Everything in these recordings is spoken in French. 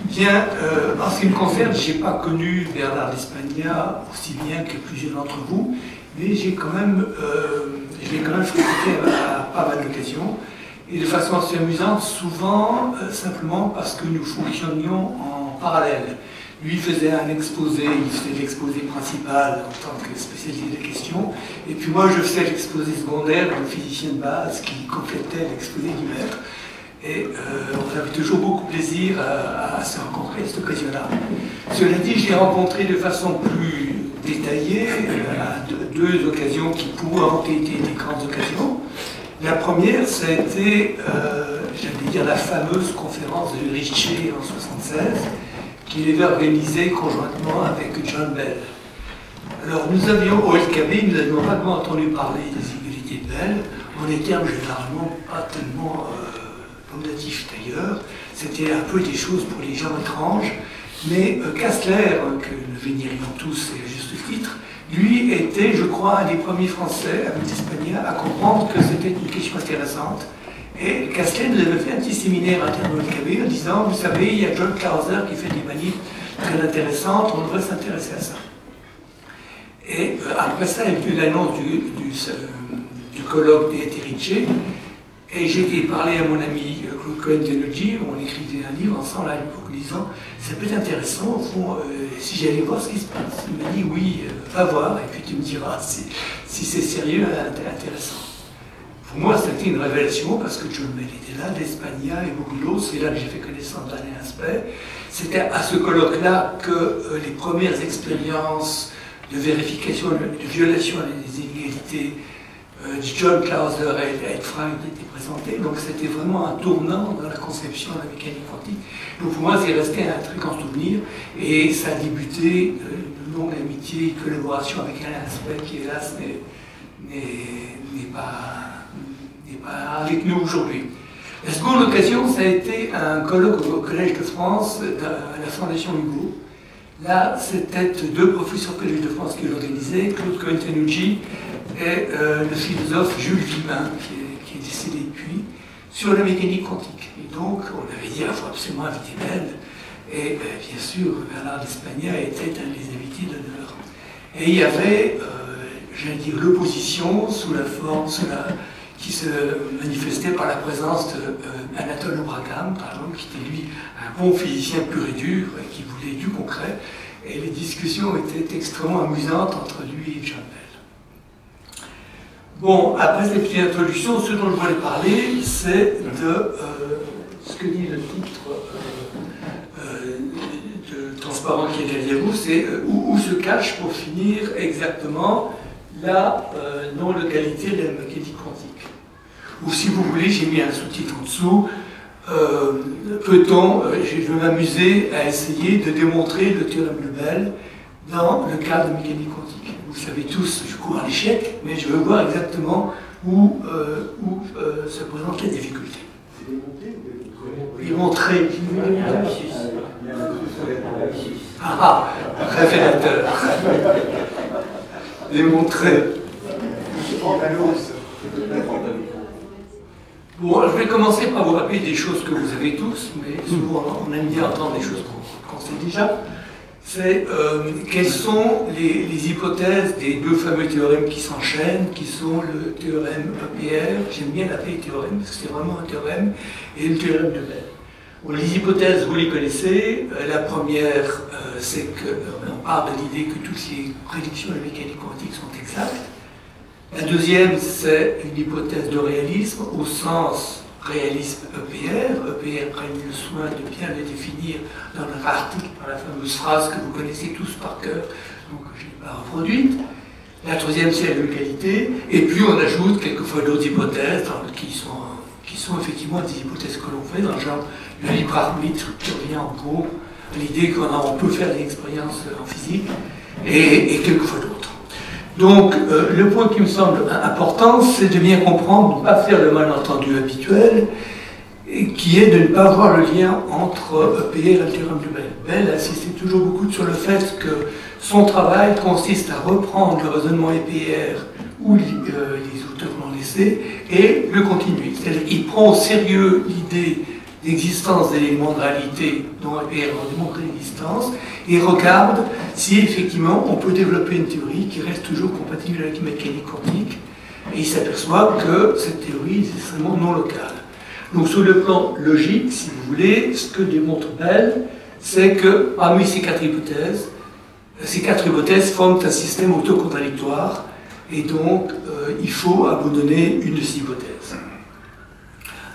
Bien, en ce qui me concerne, je n'ai pas connu Bernard d'Espagna aussi bien que plusieurs d'entre vous, mais je l'ai quand même fréquenté à pas mal d'occasions, et de façon assez amusante, souvent simplement parce que nous fonctionnions en parallèle. Lui faisait un exposé, il faisait l'exposé principal en tant que spécialiste des questions, et puis moi je faisais l'exposé secondaire, le physicien de base qui complétait l'exposé du maître. Et on avait toujours beaucoup de plaisir à se rencontrer à cette occasion-là. Cela dit, je l'ai rencontré de façon plus détaillée à deux occasions qui pourraient ont été des grandes occasions. La première, ça a été, j'allais dire, la fameuse conférence de Richer en 1976, qu'il avait organisée conjointement avec John Bell. Alors, nous avions, au LKB, nous avions vaguement entendu parler des inégalités de Bell, en des termes généralement pas tellement laudatifs d'ailleurs. C'était un peu des choses pour les gens étranges, mais Kastler, que nous vénérions tous et à juste titre, lui était, je crois, un des premiers Français, avec d'Espagna, à comprendre que c'était une question intéressante. Et Kastler nous avait fait un petit séminaire interne au LKB en disant, vous savez, il y a John Clauser qui fait des manifs très intéressantes, on devrait s'intéresser à ça. Et après ça, il y a eu l'annonce du colloque des Richer, et j'ai été parler à mon ami Claude Cohen-Tenology, on écrivait un livre ensemble à l'époque, disant ça peut être intéressant, au fond, si j'allais voir ce qui se passe. Il m'a dit oui, va voir, et puis tu me diras si c'est sérieux, intéressant. Pour moi, c'était une révélation, parce que John Bell était là, d'Espagna et beaucoup d'autres, c'est là que j'ai fait connaissance d'Alain Aspect. C'était à ce colloque-là que les premières expériences de vérification, de violation des inégalités John Clauser et Ed Frank étaient présentés, donc c'était vraiment un tournant dans la conception de la mécanique quantique. Donc pour moi, c'est resté un très grand souvenir, et ça a débuté une longue amitié, une collaboration avec Alain Aspect, qui hélas n'est pas avec nous aujourd'hui. La seconde occasion, ça a été un colloque au Collège de France, à la Fondation Hugo. Là, c'était deux professeurs au Collège de France qui l'organisaient, Claude Cohen-Tenology et le philosophe Jules Villemin, qui est décédé depuis, sur la mécanique quantique. Et donc, on avait dit, il faut absolument inviter Bell, et bien sûr, Bernard d'Espagna était un des invités d'honneur. Et il y avait, j'allais dire, l'opposition qui se manifestait par la présence d'Anatole Obragam, par exemple, qui était lui un bon physicien pur et dur, et qui voulait du concret, et les discussions étaient extrêmement amusantes entre lui et John Bell. Bon, après cette petite introduction, ce dont je voulais parler, c'est de ce que dit le titre de Transparent qui est derrière vous, c'est où se cache pour finir exactement la non-localité de la mécanique quantique. Ou si vous voulez, j'ai mis un sous-titre en dessous, je vais m'amuser à essayer de démontrer le théorème de Bell dans le cadre de mécanique quantique. Vous savez tous, je cours à l'échec, mais je veux voir exactement où se présentent les difficultés. C'est démontré ou démontrer? Ah, révélateur. Démontrer. Bon, je vais commencer par vous rappeler des choses que vous avez tous, mais souvent on aime bien entendre des choses qu'on sait déjà. C'est quelles sont les hypothèses des deux fameux théorèmes qui s'enchaînent, qui sont le théorème EPR, j'aime bien l'appeler théorème parce que c'est vraiment un théorème, et le théorème de Bell. Bon, les hypothèses, vous les connaissez. La première, c'est qu'on part de l'idée que toutes les prédictions de la mécanique quantique sont exactes. La deuxième, c'est une hypothèse de réalisme au sens réalisme EPR. EPR prennent le soin de bien le définir dans leur article par la fameuse phrase que vous connaissez tous par cœur, donc je n'ai pas reproduite. La troisième, c'est la localité. Et puis on ajoute quelquefois d'autres hypothèses qui sont effectivement des hypothèses que l'on fait dans le genre le libre arbitre qui revient en gros l'idée qu'on peut faire des expériences en physique et quelquefois d'autres. Donc, le point qui me semble important, c'est de bien comprendre, de ne pas faire le malentendu habituel, qui est de ne pas voir le lien entre EPR et le théorème de Bell. Bell insistait toujours beaucoup sur le fait que son travail consiste à reprendre le raisonnement EPR où les auteurs l'ont laissé et le continuer. C'est-à-dire qu'il prend au sérieux l'idée d'existence d'éléments de réalité dont EPR va démontrer l'existence, et regarde si effectivement on peut développer une théorie qui reste toujours compatible avec la mécanique quantique, et il s'aperçoit que cette théorie est extrêmement non locale. Donc sur le plan logique, si vous voulez, ce que démontre Bell, c'est que parmi ces quatre hypothèses forment un système autocontradictoire, et donc il faut abandonner une de ces hypothèses.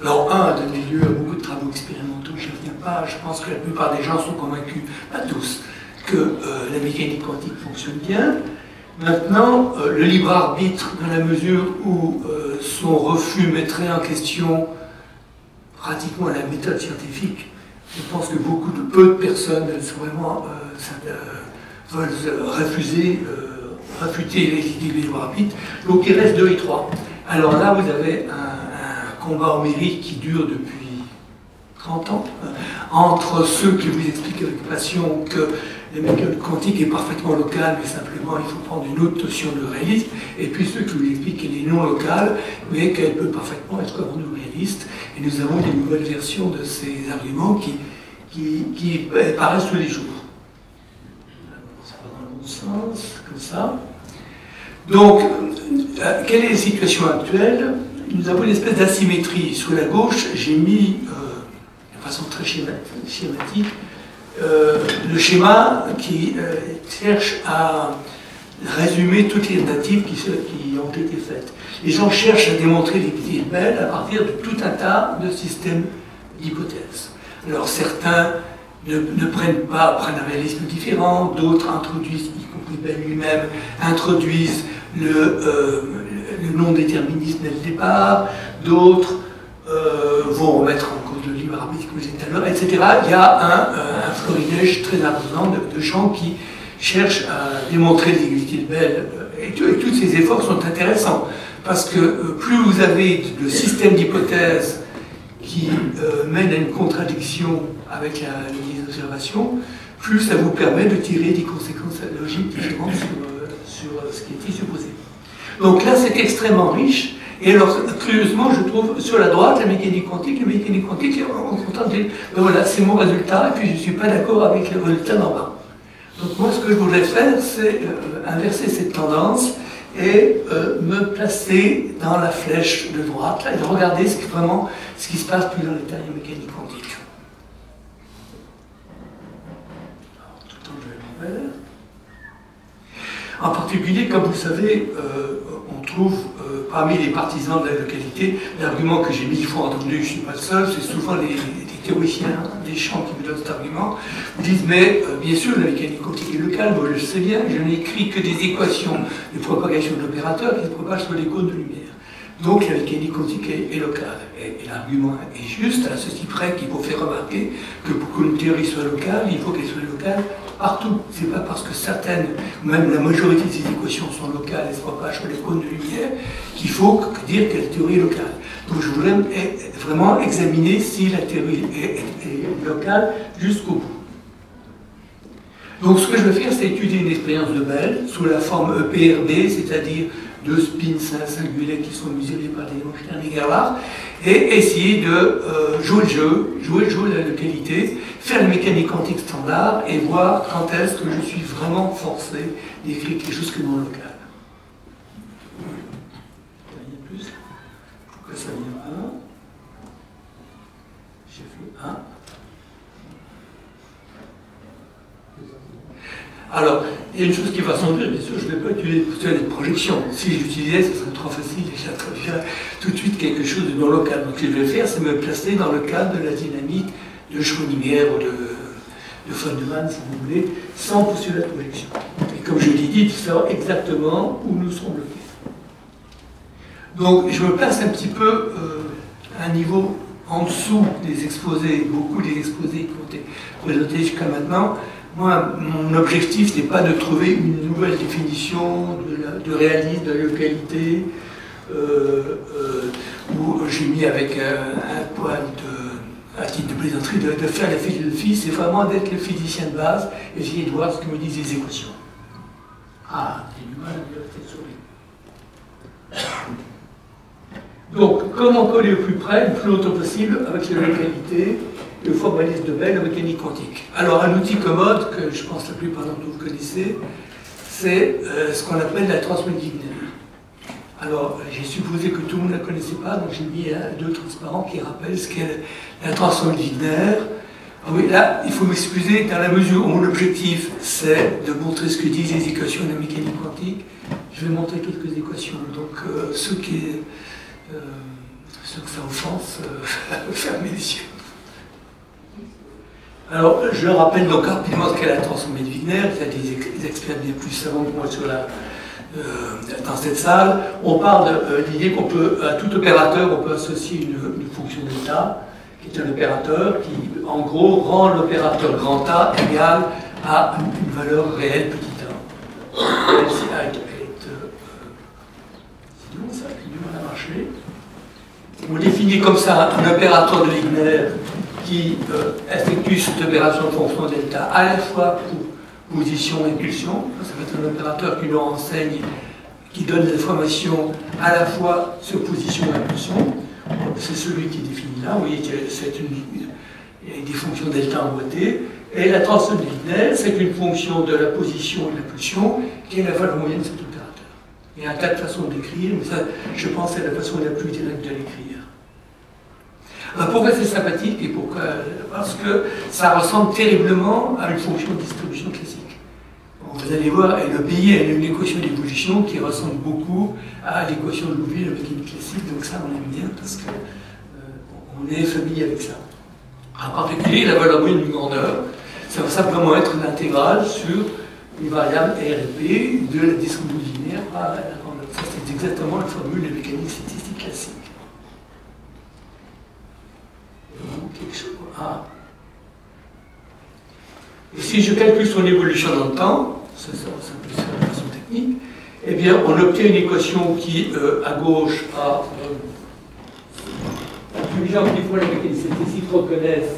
Alors, a donné lieu à beaucoup de travaux expérimentaux, je ne reviens pas, je pense que la plupart des gens sont convaincus, pas tous, que la mécanique quantique fonctionne bien. Maintenant, le libre arbitre, dans la mesure où son refus mettrait en question pratiquement la méthode scientifique, je pense que peu de personnes sont vraiment veulent refuter les idées du libre arbitre. Donc il reste 2 et 3. Alors là, vous avez un combat homérique qui dure depuis 30 ans, entre ceux qui vous expliquent avec passion que la mécanique quantique est parfaitement locale, mais simplement il faut prendre une autre notion de réalisme, et puis ceux qui vous expliquent qu'elle est non locale, mais qu'elle peut parfaitement être rendue réaliste. Et nous avons des nouvelles versions de ces arguments qui apparaissent tous les jours. C'est pas dans le bon sens, comme ça. Donc, quelle est la situation actuelle? Nous avons une espèce d'asymétrie. Sur la gauche, j'ai mis, de façon très schématique, le schéma qui cherche à résumer toutes les tentatives qui ont été faites. Les gens cherchent à démontrer l'unité de Bell à partir de tout un tas de systèmes d'hypothèses. Alors certains prennent un réalisme différent, d'autres introduisent, y compris Bell lui-même, introduisent le non-déterminisme dès le départ, d'autres vont remettre en cause le libre arbitre, comme je disais tout à l'heure, etc. Il y a un florilège très important de gens qui cherchent à démontrer l'unité de Bell, et tous ces efforts sont intéressants, parce que plus vous avez de systèmes d'hypothèses qui mènent à une contradiction avec les observations, plus ça vous permet de tirer des conséquences logiques différentes sur ce qui était supposé. Donc là, c'est extrêmement riche. Et alors, curieusement, je trouve sur la droite, la mécanique quantique, on est content de dire, ben voilà, c'est mon résultat, et puis je ne suis pas d'accord avec le résultat d'en bas. Donc moi, ce que je voudrais faire, c'est inverser cette tendance et me placer dans la flèche de droite, là, et de regarder vraiment ce qui se passe plus dans les détail de mécanique quantique. Alors, tout le temps, je vais l'envers. En particulier, comme vous le savez, on trouve parmi les partisans de la localité, l'argument que j'ai mille fois entendu, je ne suis pas le seul, c'est souvent les théoriciens des champs qui me donnent cet argument, disent mais bien sûr la mécanique quantique est locale, moi je le sais bien, je n'ai écrit que des équations de propagation de l'opérateur qui se propagent sur les cônes de lumière. Donc la mécanique quantique est locale. Et l'argument est juste, à ceci près qu'il faut faire remarquer que pour qu'une théorie soit locale, il faut qu'elle soit locale partout. C'est pas parce que certaines, même la majorité de ces équations sont locales et se propagent sur les cônes de lumière, qu'il faut dire que la théorie est locale. Donc je voudrais vraiment examiner si la théorie est locale jusqu'au bout. Donc ce que je vais faire, c'est étudier une expérience de Bell sous la forme EPRB, c'est-à-dire deux spins singulaires qui sont mesurés par des Einstein et Gerlach, et essayer de jouer le jeu de la localité, faire la mécanique quantique standard et voir quand est-ce que je suis vraiment forcé d'écrire quelque chose qui est non local. Rien plus. Pourquoi ça vient 1? J'ai fait 1. Alors, il y a une chose qui va s'en dire, bien sûr, je ne vais pas utiliser les projections. Si j'utilisais, ce serait trop facile et j'introduirais tout de suite quelque chose de non local. Donc, ce que je vais faire, c'est me placer dans le cadre de la dynamique de Schrödinger ou de Feynman, si vous voulez, sans postuler la projection. Et comme je l'ai dit, de savoir exactement où nous serons bloqués. Donc, je me place un petit peu à un niveau en dessous des exposés, beaucoup des exposés qui ont été présentés jusqu'à maintenant. Moi, mon objectif n'est pas de trouver une nouvelle définition de réalisme, de localité, où j'ai mis avec un poil à titre de plaisanterie de faire la philosophie, c'est vraiment d'être le physicien de base et essayer de voir ce que me disent les équations. Ah, j'ai du mal à me rester souris. Donc, comment coller au plus près, le plus longtemps possible, avec la localité, le formalisme de Bell, la mécanique quantique. Alors, un outil commode, que je pense la plupart d'entre vous connaissez, c'est ce qu'on appelle la transformée de Wigner. Alors, j'ai supposé que tout le monde ne la connaissait pas, donc j'ai mis deux transparents qui rappellent ce qu'est la transformée de Wigner. Ah oui, là, il faut m'excuser, dans la mesure où mon objectif, c'est de montrer ce que disent les équations de la mécanique quantique, je vais montrer quelques équations. Donc, ceux que ça offense, fermez les yeux. Alors, je rappelle donc rapidement ce qu'est la transformée de Wigner. Il y a des experts bien plus savants que moi dans cette salle. On parle de l'idée qu'on peut, à tout opérateur, on peut associer une fonction d'état, qui est un opérateur qui, en gros, rend l'opérateur grand A égal à une valeur réelle petit a. C'est bon, ça a du mal à marcher. On définit comme ça un opérateur de Wigner qui effectue cette opération de fonction delta à la fois pour position et impulsion. Ça va être un opérateur qui nous renseigne, qui donne l'information à la fois sur position et impulsion. C'est celui qui est défini là. Vous voyez, il y a des fonctions delta en beauté. Et la transformée de Wigner, c'est une fonction de la position et de l'impulsion qui est la valeur moyenne de cet opérateur. Il y a un tas de façons d'écrire, mais ça, je pense, c'est la façon la plus directe de l'écrire. Pourquoi c'est sympathique et pourquoi? Parce que ça ressemble terriblement à une fonction de distribution classique. Bon, vous allez voir, le BI a une équation d'évolution qui ressemble beaucoup à l'équation de Liouville, la mécanique classique, donc ça on aime bien parce qu'on est familier avec ça. En particulier, la valeur moyenne d'une grandeur, ça va simplement être l'intégrale sur une variable RP de la distribution linéaire par la grandeur. Ça, c'est exactement la formule de mécanique statistique classique. Quelque chose. Ah. Et si je calcule son évolution dans le temps, ça c'est un peu ça la façon technique, eh bien on obtient une équation qui, à gauche, a les gens qui font la mécanique statistique reconnaissent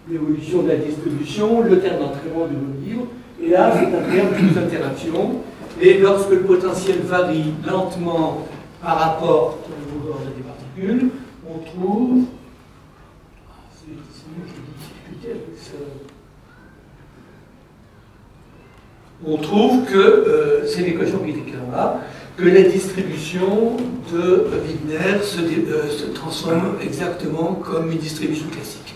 l'évolution de la distribution, le terme d'entraînement de nos livres, et là c'est un terme de interaction, et lorsque le potentiel varie lentement par rapport au longueur des particules, on trouve que, c'est l'équation qui est écrite là, que la distribution de Wigner se transforme exactement comme une distribution classique.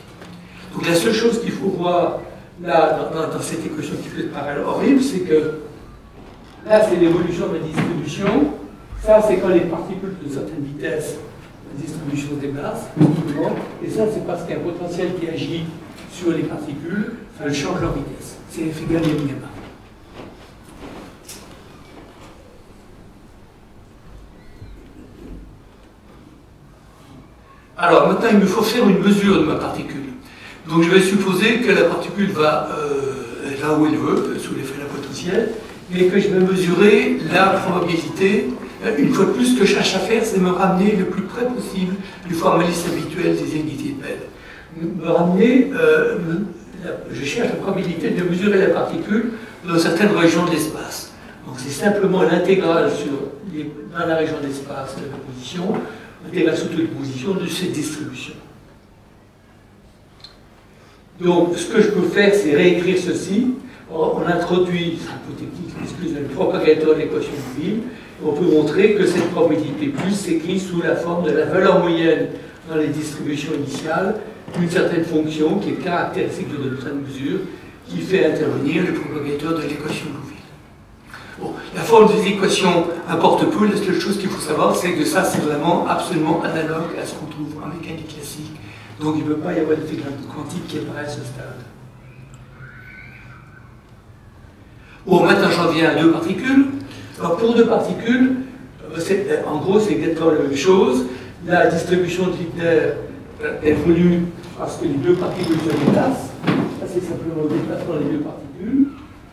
Donc la seule chose qu'il faut voir là, dans cette équation qui peut paraître horrible, c'est que là c'est l'évolution de la distribution, ça c'est quand les particules de certaines vitesses, la distribution se déplace, et ça c'est parce qu'il y a un potentiel qui agit sur les particules, elles changent leur vitesse. C'est F égale m gamma. Alors maintenant, il me faut faire une mesure de ma particule. Donc je vais supposer que la particule va là où elle veut, sous l'effet de la potentielle, et que je vais mesurer la probabilité. Une fois de plus, ce que je cherche à faire, c'est me ramener le plus près possible du formalisme habituel des inégalités de Bell. Me ramener, je cherche la probabilité de mesurer la particule dans certaines régions de l'espace. Donc c'est simplement l'intégrale dans la région de l'espace de la position, l'intégrale sur toute les positions de cette distribution. Donc ce que je peux faire, c'est réécrire ceci. On introduit, c'est un peu technique, excusez-moi, le propagateur de l'équation de Wien. On peut montrer que cette probabilité plus s'écrit sous la forme de la valeur moyenne dans les distributions initiales d'une certaine fonction qui est caractéristique de notre mesure, qui fait intervenir le propagateur de l'équation de Liouville. Bon, la forme des équations importe peu, la seule chose qu'il faut savoir, c'est que ça, c'est vraiment absolument analogue à ce qu'on trouve en mécanique classique. Donc il ne peut pas y avoir d'effet quantique qui apparaît à ce stade. Bon, maintenant j'en viens à deux particules. Alors pour deux particules, en gros c'est exactement la même chose. La distribution de Wigner évolue parce que les deux particules se déplacent. Ça c'est simplement le déplacement des deux particules.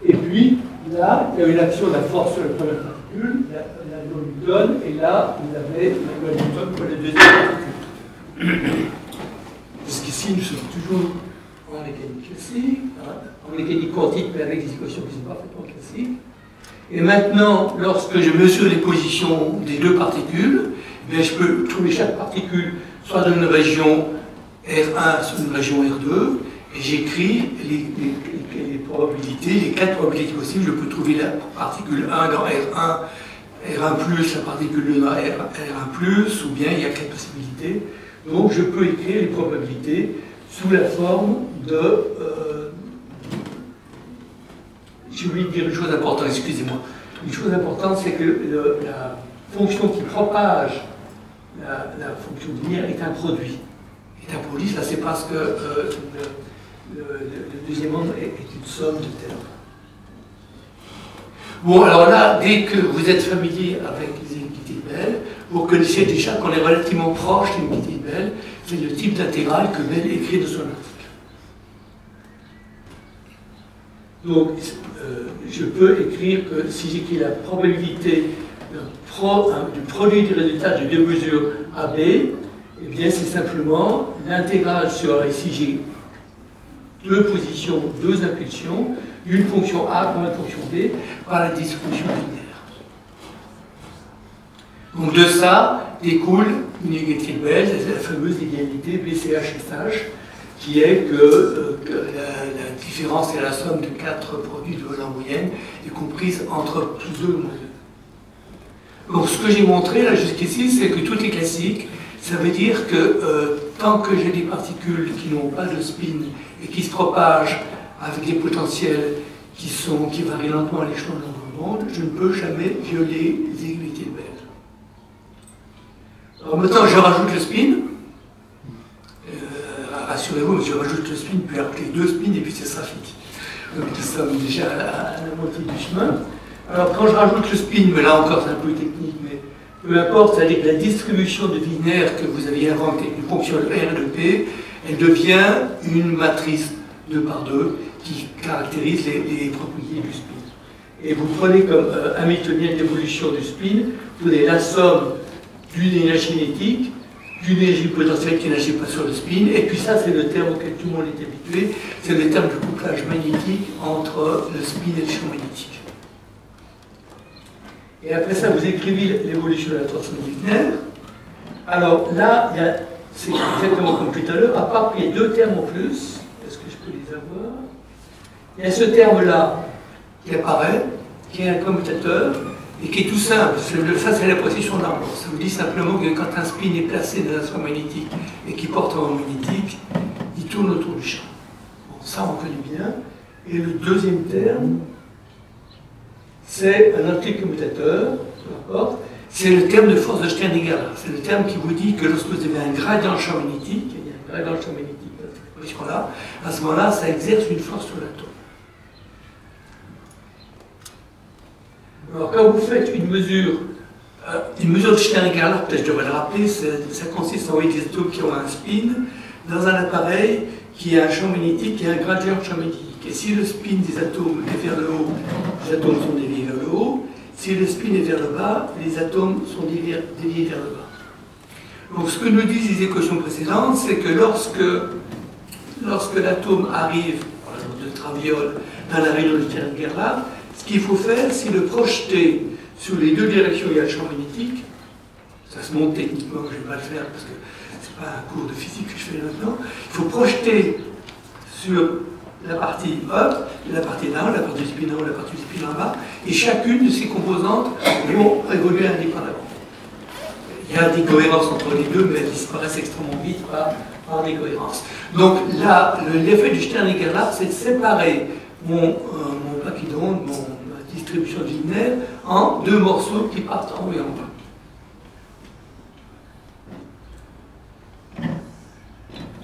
Et puis là, il y a une action de la force sur la première particule, la loi Newton, et là vous avez la loi Newton pour la deuxième particule. Jusqu'ici nous sommes toujours en mécanique classique, en mécanique quantique mais avec des équations qui sont parfaitement classiques. Et maintenant, lorsque je mesure les positions des deux particules, eh bien, je peux trouver chaque particule soit dans une région R1, soit dans une région R2, et j'écris les probabilités, les 4 probabilités possibles. Je peux trouver la particule 1 dans R1, R1+, la particule 2 dans R1+, ou bien il y a 4 possibilités. Donc je peux écrire les probabilités sous la forme de... j'ai oublié de dire une chose importante, excusez-moi. Une chose importante, c'est que la fonction qui propage la fonction linéaire est un produit. Est un produit, ça c'est parce que le deuxième ordre est une somme de termes. Bon, alors là, dès que vous êtes familier avec les iniquités de Bell, vous connaissez déjà qu'on est relativement proche de l'iniquité de Bell. C'est le type d'intégrale que Bell écrit dans son article. Donc, je peux écrire que si j'écris la probabilité du produit du résultat de deux mesures AB, eh bien c'est simplement l'intégrale sur, ici j'ai deux positions, deux impulsions, une fonction A par une fonction B par la distribution linéaire. Donc de ça découle une égalité de Bell, c'est la fameuse égalité BCH-SH, qui est que la différence est la somme de 4 produits de valeur moyenne est comprise entre plus 2 et moins 2. Donc ce que j'ai montré là jusqu'ici, c'est que tout est classique. Ça veut dire que tant que j'ai des particules qui n'ont pas de spin et qui se propagent avec des potentiels qui varient lentement à l'échelon de longueur d'onde, je ne peux jamais violer les égalités de Bell. Alors maintenant, je rajoute le spin. Rassurez-vous, je rajoute le spin, puis rajouter 2 spins, et puis c'est ça fini. Donc nous sommes déjà à la moitié du chemin. Alors quand je rajoute le spin, mais là encore c'est un peu technique, mais peu importe, c'est-à-dire que la distribution de Wigner que vous aviez inventée, une fonction de R et de P, elle devient une matrice 2 par 2 qui caractérise les propriétés du spin. Et vous prenez comme hamiltonien l'évolution du spin, vous avez la somme d'une énergie cinétique, d'une énergie potentielle qui n'agit pas sur le spin, et puis ça c'est le terme auquel tout le monde est habitué, c'est le terme de couplage magnétique entre le spin et le champ magnétique. Et après ça, vous écrivez l'évolution de la torsion de Wigner. Alors là, c'est exactement comme tout à l'heure, à part qu'il y a 2 termes en plus. Est-ce que je peux les avoir? Il y a ce terme-là qui apparaît, qui est un commutateur, et qui est tout simple. Ça, c'est la précision de l'arbre. Ça vous dit simplement que quand un spin est placé dans un champ magnétique et qui porte un vent magnétique, il tourne autour du champ. Bon, ça, on connaît bien. Et le deuxième terme, c'est un anticommutateur, peu importe. C'est le terme de force de Stern-Nigerlach. C'est le terme qui vous dit que lorsque vous avez un gradient de champ magnétique, il y a un gradient de champ magnétique dans cette expression-là, à ce moment-là, ça exerce une force sur l'atome. Alors, quand vous faites une mesure de Stern-Nigerlach, peut-être je devrais le rappeler, ça consiste à envoyer des atomes qui ont un spin dans un appareil qui a un champ magnétique qui a un gradient de champ magnétique. Et si le spin des atomes est vers le haut, les atomes sont déviés vers le haut. Si le spin est vers le bas, les atomes sont déviés vers le bas. Donc ce que nous disent les équations précédentes, c'est que lorsque l'atome arrive, par exemple de Traviol, dans la région de Stern-Nigerlach, ce qu'il faut faire, c'est le projeter sur les deux directions où il y a le champ magnétique. Ça se montre techniquement, je ne vais pas le faire parce que ce n'est pas un cours de physique que je fais maintenant. Il faut projeter sur la partie up, la partie down, la partie du spin en haut, la partie du spin en bas, et chacune de ces composantes vont évoluer indépendamment. Il y a des cohérences entre les deux, mais elles disparaissent extrêmement vite par des cohérences. Donc là, l'effet du Stern-Nigerlach, c'est de séparer mon paquet d'ondes, ma distribution de Wigner, en 2 morceaux qui partent en haut et en bas.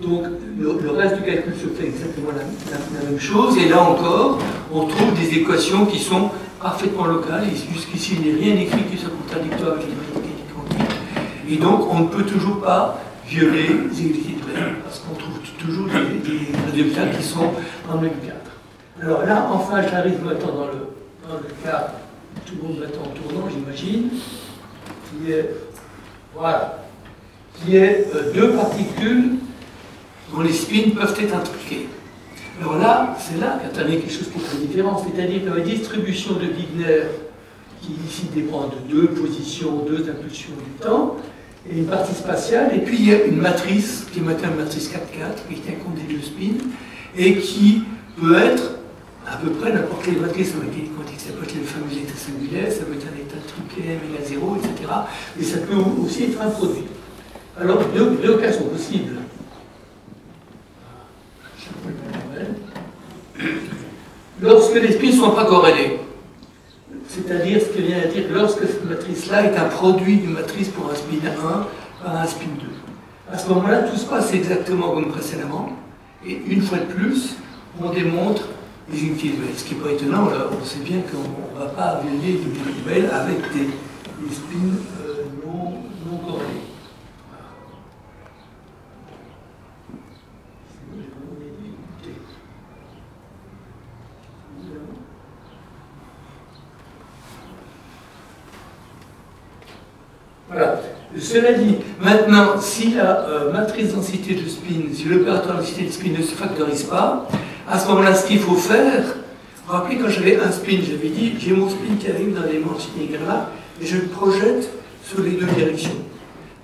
Donc le reste du calcul se fait exactement la même chose, et là encore, on trouve des équations qui sont parfaitement locales, et jusqu'ici il n'est rien écrit qui soit contradictoire avec les mécaniques quantiques, et donc on ne peut toujours pas violer les égalités de Bell, parce qu'on trouve toujours des résultats qui sont dans le même cadre. Alors là, enfin, j'arrive maintenant dans le cas, tout le monde m'attend en tournant, j'imagine, qui est, voilà, qui est 2 particules dont les spins peuvent être intriqués. Alors là, c'est là qu'intervient quelque chose qui est très différent, c'est-à-dire que la distribution de Wigner qui ici dépend de deux positions, deux impulsions du temps, et une partie spatiale, et puis il y a une matrice, qui est maintenant une matrice 4-4, qui tient compte des deux spins, et qui peut être à peu près n'importe quelle matrice en mécanique quantique. Ça peut être le fameux état singulaire, ça peut être un état triplé, m égale 0, etc. Mais ça peut aussi être un produit. Alors, deux cas sont possibles. Lorsque les spins ne sont pas corrélés, c'est-à-dire ce que vient à dire lorsque cette matrice-là est un produit d'une matrice pour un spin 1 par un spin 2. À ce moment-là, tout se passe exactement comme précédemment, et une fois de plus, on démontre les unités de Bell. Ce qui n'est pas étonnant, là, on sait bien qu'on ne va pas violer les unités de Bell avec des spins non corrélés. Voilà. Cela dit, maintenant, si la matrice densité de spin, si l'opérateur densité de spin ne se factorise pas, à ce moment-là, ce qu'il faut faire, vous vous rappelez, quand j'avais un spin, j'avais dit, j'ai mon spin qui arrive dans l'élément là, et je le projette sur les deux directions.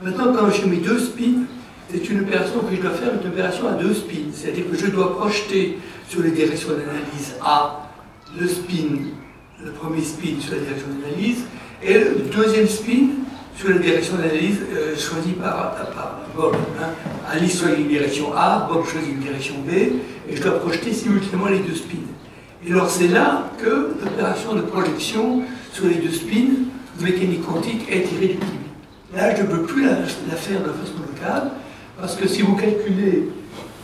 Maintenant, quand j'ai mes deux spins, c'est une opération que je dois faire, une opération à deux spins. C'est-à-dire que je dois projeter sur les directions d'analyse A le spin, le premier spin sur la direction d'analyse, et le deuxième spin sur la direction d'analyse choisie par Bob. Alice choisit une direction A, Bob choisit une direction B, et je dois projeter simultanément les deux spins. Et alors c'est là que l'opération de projection sur les deux spins de mécanique quantique est irréductible. Là, je ne peux plus la faire de façon locale, parce que si vous calculez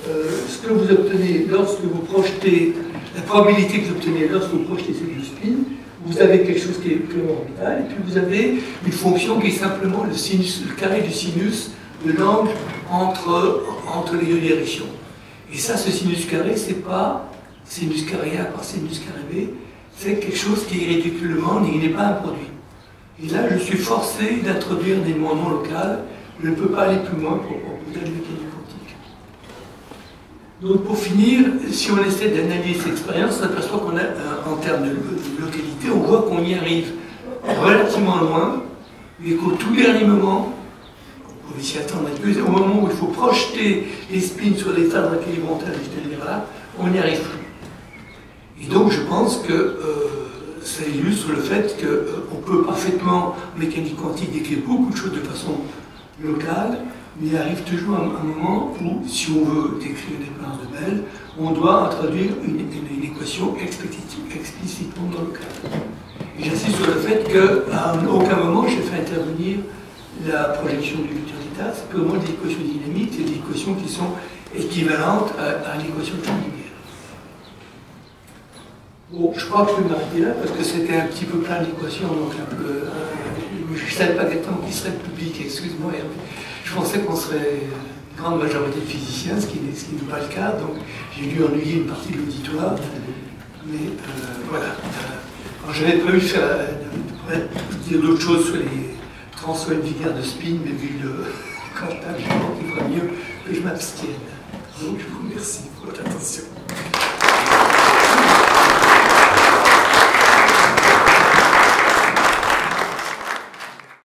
ce que vous obtenez lorsque vous projetez, la probabilité que vous obtenez lorsque vous projetez ces deux spins, vous avez quelque chose qui est purement orbital, et puis vous avez une fonction qui est simplement le carré du sinus de l'angle entre les deux directions. Et ça, ce sinus carré, c'est pas sinus carré A par sinus carré B, c'est quelque chose qui est irréductiblement, il n'est pas un produit. Et là, je suis forcé d'introduire des éléments non locaux, je ne peux pas aller plus loin pour proposer la mécanique quantique. Donc pour finir, si on essaie d'analyser cette expérience, on s'aperçoit qu'on a, en termes de localité, on voit qu'on y arrive relativement loin, mais qu'au tout dernier moment, on peut s'y attendre un peu, au moment où il faut projeter les spins sur l'état dans lequel ils vont aller, c'est-à-dire là, on n'y arrive plus. Et donc je pense que ça illustre le fait qu'on peut parfaitement, en mécanique quantique, décrire beaucoup de choses de façon locale, mais il arrive toujours un moment où, si on veut décrire une expérience de Bell, on doit introduire une équation explicitement non locale. Et j'insiste sur le fait qu'à aucun moment je fais intervenir la projection du vecteur d'état, c'est purement des équations dynamiques, c'est des équations qui sont équivalentes à l'équation de Schrödinger. Bon, je crois que je vais m'arrêter là parce que c'était un petit peu plein d'équations, donc un peu. Je ne savais pas exactement qui serait le public, excuse-moi. Je pensais qu'on serait une grande majorité de physiciens, ce qui n'est pas le cas, donc j'ai dû ennuyer une partie de l'auditoire. Mais voilà. J'avais prévu de dire d'autres choses sur les transferts linéaires de spin, mais vu le quantum, je pense qu'il ferait mieux que je m'abstienne. Donc je vous remercie pour votre attention.